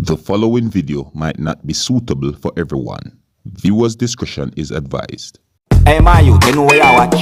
The following video might not be suitable for everyone. Viewers' discretion is advised. Hey, my youth, you know where I watch?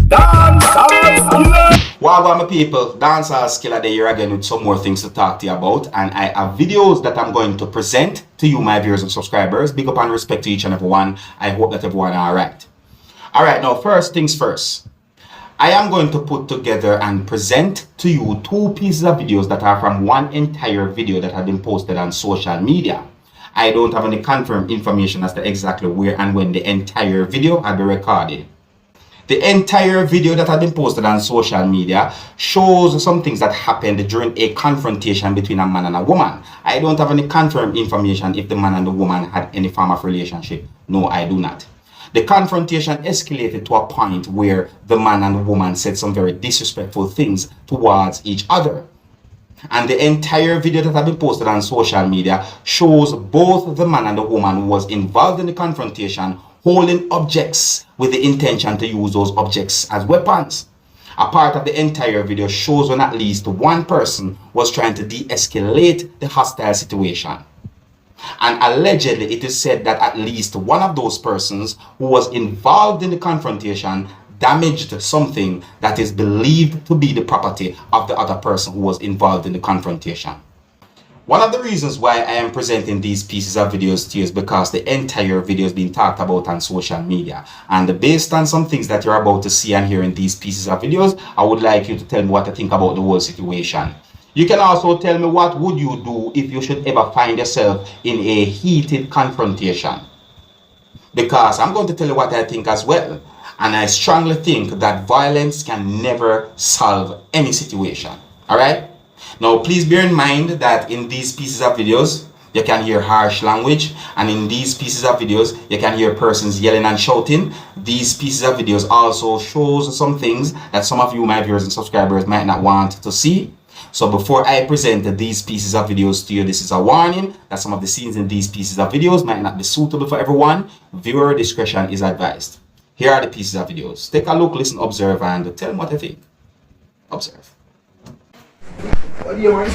Dancehall skilla! Wow, my people, Dancehall skilla day here again with some more things to talk to you about. And I have videos that I'm going to present to you, my viewers and subscribers. Big up and respect to each and every one. I hope that everyone are alright. Alright, now first things first. I am going to put together and present to you two pieces of videos that are from one entire video that have been posted on social media. I don't have any confirmed information as to exactly where and when the entire video had been recorded. The entire video that had been posted on social media shows some things that happened during a confrontation between a man and a woman. I don't have any confirmed information if the man and the woman had any form of relationship. No, I do not. The confrontation escalated to a point where the man and the woman said some very disrespectful things towards each other. And the entire video that has been posted on social media shows both the man and the woman who was involved in the confrontation holding objects with the intention to use those objects as weapons. A part of the entire video shows when at least one person was trying to de-escalate the hostile situation. And allegedly, it is said that at least one of those persons who was involved in the confrontation damaged something that is believed to be the property of the other person who was involved in the confrontation. One of the reasons why I am presenting these pieces of videos to you is because the entire video is being talked about on social media. And based on some things that you're about to see and hear in these pieces of videos, I would like you to tell me what you think about the whole situation. You can also tell me what would you do if you should ever find yourself in a heated confrontation. Because I'm going to tell you what I think as well. And I strongly think that violence can never solve any situation. Alright? Now please bear in mind that in these pieces of videos, you can hear harsh language. And in these pieces of videos, you can hear persons yelling and shouting. These pieces of videos also shows some things that some of you, my viewers and subscribers, might not want to see. So before I present these pieces of videos to you, this is a warning that some of the scenes in these pieces of videos might not be suitable for everyone. Viewer discretion is advised. Here are the pieces of videos. Take a look, listen, observe, and tell me what you think. Observe. What do you want?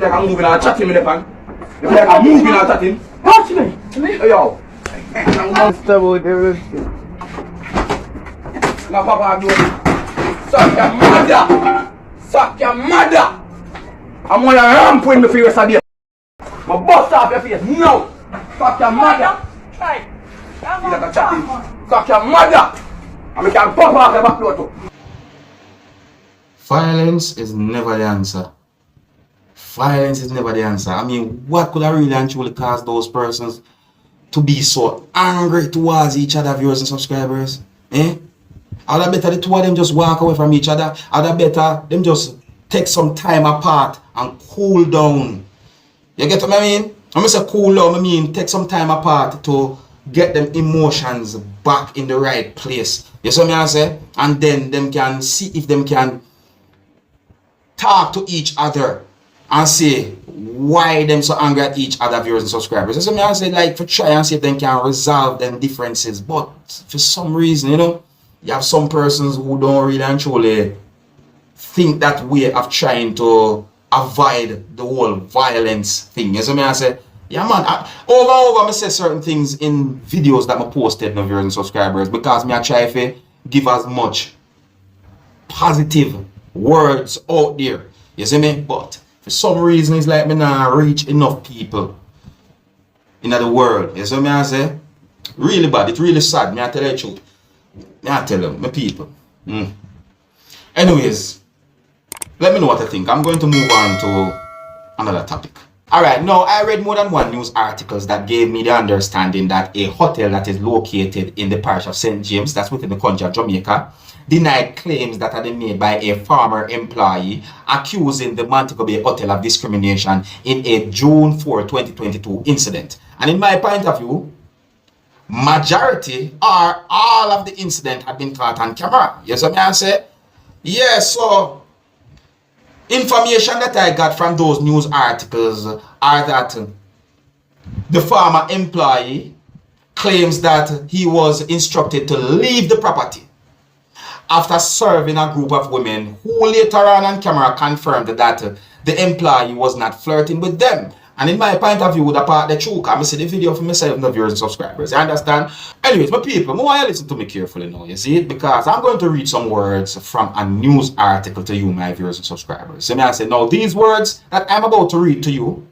I'm moving out chatting with the fan. You feel like I'm moving out chatting? Touch me! Hey yo! Now Papa do it. Suck your mother! Suck your mother! I'm gonna ramp in the face of you. My bust off your face now! Suck your mother! Right. You like a chatting? Suck your mother! And we can pop off the back door too. Violence is never the answer. Violence is never the answer. I mean, what could have really and truly caused those persons to be so angry towards each other, viewers and subscribers? Eh? I'd better the two of them just walk away from each other. I'd better them just take some time apart and cool down. You get what I mean? When I say cool down, I mean take some time apart to get them emotions back in the right place. You see what I say? And then them can see if them can talk to each other and say why them so angry at each other, viewers and subscribers. That's what I say, like, for try and see if they can resolve them differences. But for some reason, you know, you have some persons who don't really and truly think that way of trying to avoid the whole violence thing. You see what I say? Yeah, man. Over I say certain things in videos that I posted, no viewers and subscribers, because I try to give as much positive words out there. You see me? But for some reason, it's like me not reach enough people in the world. You see what I say? Really bad. It's really sad. I tell you the truth. I tell them, my people. Anyways, let me know what I think. I'm going to move on to another topic. Alright, now I read more than one news articles that gave me the understanding that a hotel that is located in the parish of St. James, that's within the country of Jamaica, denied claims that had been made by a former employee accusing the Montego Bay Hotel of discrimination in a June 4, 2022 incident. And in my point of view, majority or all of the incident had been caught on camera. You see what I say? Yeah, so information that I got from those news articles are that the former employee claims that he was instructed to leave the property after serving a group of women who later on camera confirmed that the employee was not flirting with them. And in my point of view, the part the truth, I see the video for myself and the viewers and subscribers. You understand? Anyways, my people, I want you to listen to me carefully now, you see? Because I'm going to read some words from a news article to you, my viewers and subscribers. So I say, now these words that I'm about to read to you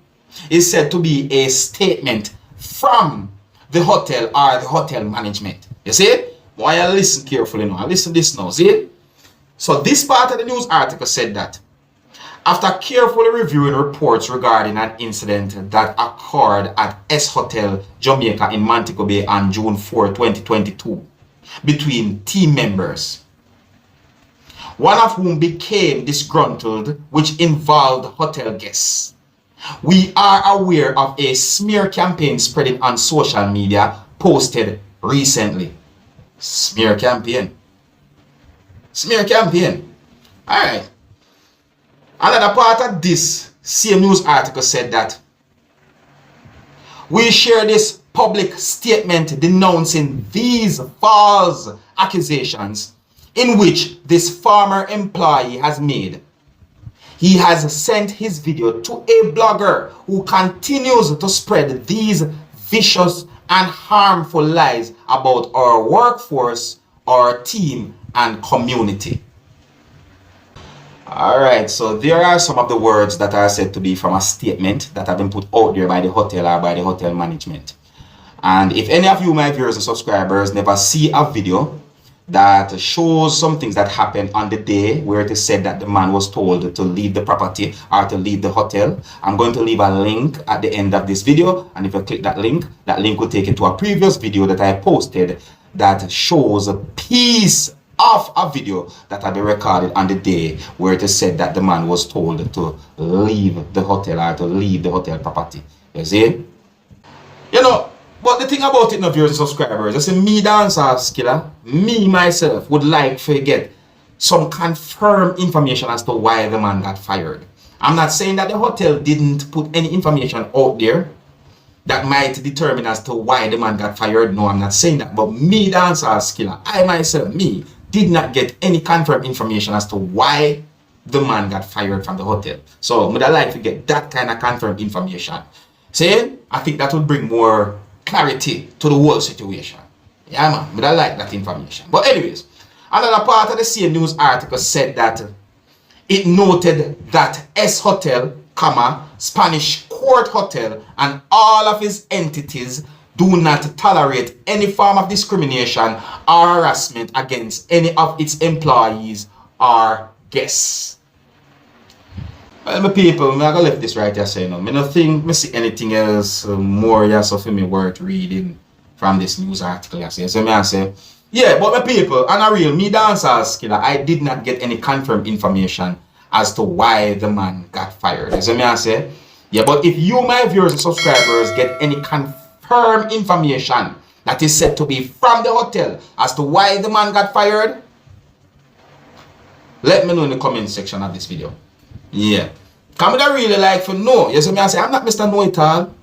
is said to be a statement from the hotel or the hotel management. You see? Why you listen carefully now? Listen this now, see? So this part of the news article said that after carefully reviewing reports regarding an incident that occurred at S Hotel Jamaica in Montego Bay on June 4, 2022 between team members, one of whom became disgruntled, which involved hotel guests. We are aware of a smear campaign spreading on social media posted recently. Smear campaign. Smear campaign. Alright. Another part of this same news article said that we share this public statement denouncing these false accusations in which this former employee has made. He has sent his video to a blogger who continues to spread these vicious and harmful lies about our workforce, our team, and community. Alright, so there are some of the words that are said to be from a statement that have been put out there by the hotel or by the hotel management. And if any of you, my viewers and subscribers, never see a video that shows some things that happened on the day where it is said that the man was told to leave the property or to leave the hotel, I'm going to leave a link at the end of this video, and if you click that link will take you to a previous video that I posted that shows a piece of a video that had been recorded on the day where it is said that the man was told to leave the hotel or to leave the hotel property. You see? You know, but the thing about it, now, viewers and subscribers, I say me, Dancehall Skilla, me myself would like to get some confirmed information as to why the man got fired. I'm not saying that the hotel didn't put any information out there that might determine as to why the man got fired. No, I'm not saying that. But me, Dancehall Skilla, I myself, me, did not get any confirmed information as to why the man got fired from the hotel. So I'd like to get that kind of confirmed information. See, I think that would bring more clarity to the whole situation. Yeah, man, but I like that information. But anyways, another part of the same news article said that it noted that S Hotel, Spanish Court Hotel, and all of its entities do not tolerate any form of discrimination or harassment against any of its employees or guests. Well, my people, I'm going to leave this right here saying, I don't think I see anything else more so for me worth reading from this news article. So I say, yeah, but my people, on a real, me Dancehall Skilla, I did not get any confirmed information as to why the man got fired. So I say, yeah, but if you, my viewers and subscribers, get any confirmed information that is said to be from the hotel as to why the man got fired, let me know in the comment section of this video. Yeah. Come I really like to know. Yes, I say I'm not Mr. Know-It-All.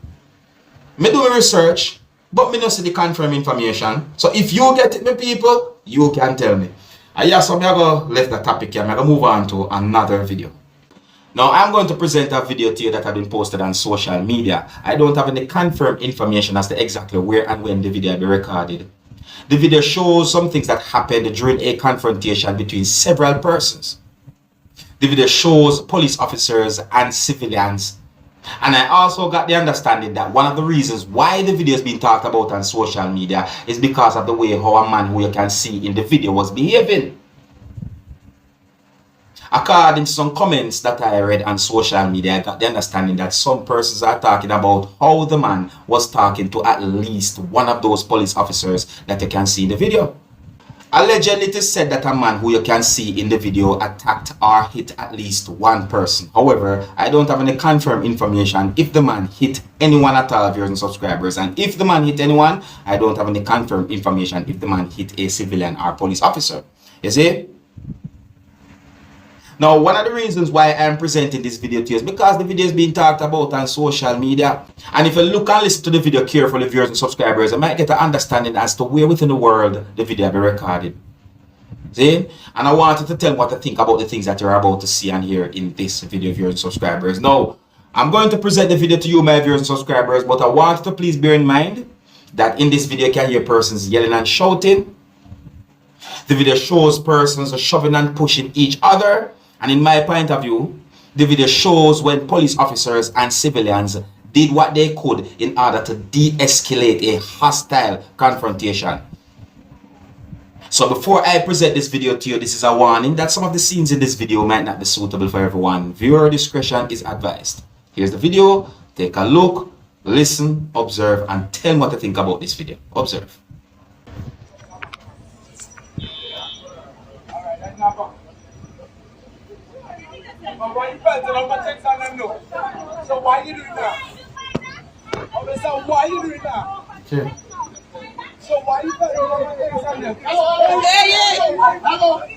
Me do my research, but me not see the confirmed information. So if you get it, my people, you can tell me. And yeah, so I'm going to leave the topic here. I'm going to move on to another video. Now, I'm going to present a video to you that has been posted on social media. I don't have any confirmed information as to exactly where and when the video will be recorded. The video shows some things that happened during a confrontation between several persons. The video shows police officers and civilians. And I also got the understanding that one of the reasons why the video is being talked about on social media is because of the way how a man who you can see in the video was behaving. According to some comments that I read on social media, I got the understanding that some persons are talking about how the man was talking to at least one of those police officers that you can see in the video. Allegedly, it is said that a man who you can see in the video attacked or hit at least one person. However, I don't have any confirmed information if the man hit anyone at all, viewers and subscribers. And if the man hit anyone, I don't have any confirmed information if the man hit a civilian or police officer. You see? Now, one of the reasons why I'm presenting this video to you is because the video is being talked about on social media. And if you look and listen to the video carefully, viewers and subscribers, you might get an understanding as to where within the world the video will be recorded. See? And I want you to tell me what to think about the things that you're about to see and hear in this video, viewers and subscribers. Now, I'm going to present the video to you, my viewers and subscribers, but I want you to please bear in mind that in this video you can hear persons yelling and shouting. The video shows persons shoving and pushing each other. And in my point of view, the video shows when police officers and civilians did what they could in order to de-escalate a hostile confrontation. So before I present this video to you, this is a warning that some of the scenes in this video might not be suitable for everyone. Viewer discretion is advised. Here's the video. Take a look, listen, observe, and tell me what to think about this video. Observe. So why you doing that? So why you doing that? Okay. So why you doing that? What about?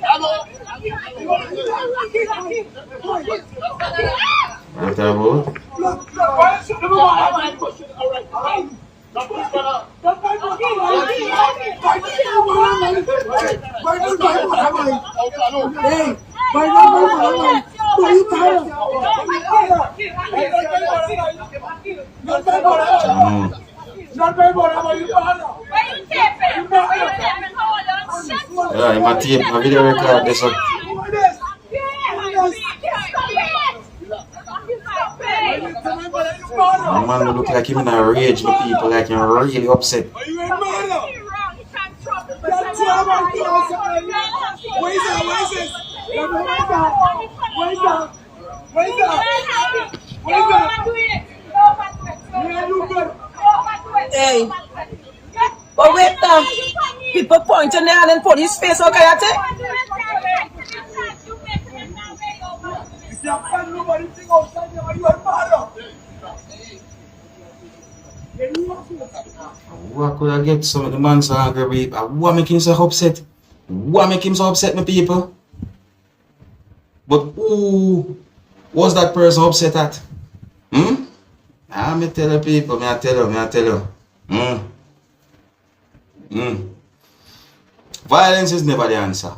Yeah, in my team, my video record this one. My man look like him in a rage, my people like him really upset. Hey, but wait now. People pointing there and put his face, okay, I What could I get some of the man so angry? What make him so upset? What make him so upset, my people? But who was that person upset at? Me tell the people, me I tell you. Violence is never the answer.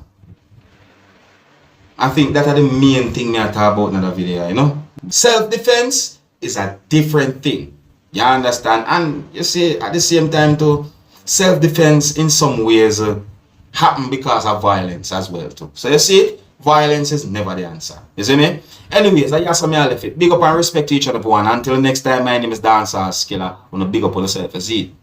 I think that's the main thing I talk about in the video, you know. Self-defense is a different thing. You understand? And you see, at the same time too, self-defense in some ways happen because of violence as well too. So you see, violence is never the answer. You see me? Anyways, I just me I left it. Big up and respect to each other one. Until next time, my name is Dancehall Skilla. Wanna big up on yourself, you see.